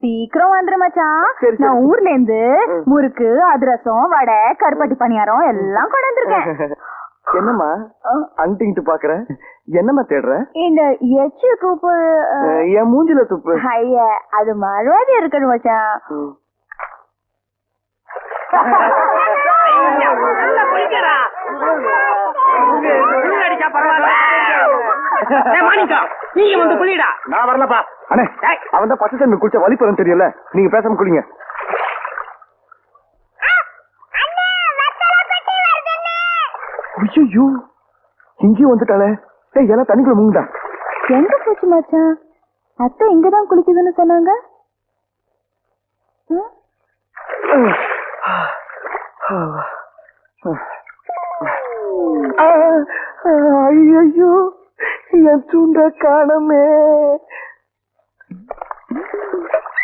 சீக்கிரம் வந்துரு மச்சான். நான் ஊர்ல இருந்து முறுக்கு, அதிரசம், வடை, கருப்பட்டி பணியாரம் எல்லாம் கொண்டு வந்திருக்கேன். என்னம்மா அங்கிட்டு பாக்குற? என்னம்மா தேடுற? இந்த எச்சு துப்பு என் மூஞ்சில துப்பு. ஐயா, அது மறுவாதி இருக்கணும் மச்சான். நான் வரலப்பா. அண்ணே, அவன் தான் பச்சை தண்ணி குளிச்சா வலி பெறும் தெரியல. நீங்க பேசாம குளிங்க. ஐயோ, இங்கேயும் வந்துட்டாளே. எல்லாம் தண்ணிக்குள்ள முங்குடா. எங்க போச்சு மச்சான்? அத்தை இங்கதான் குளிக்குதுன்னு சொன்னாங்க. ஐயோ, என் துண்ட காணமே.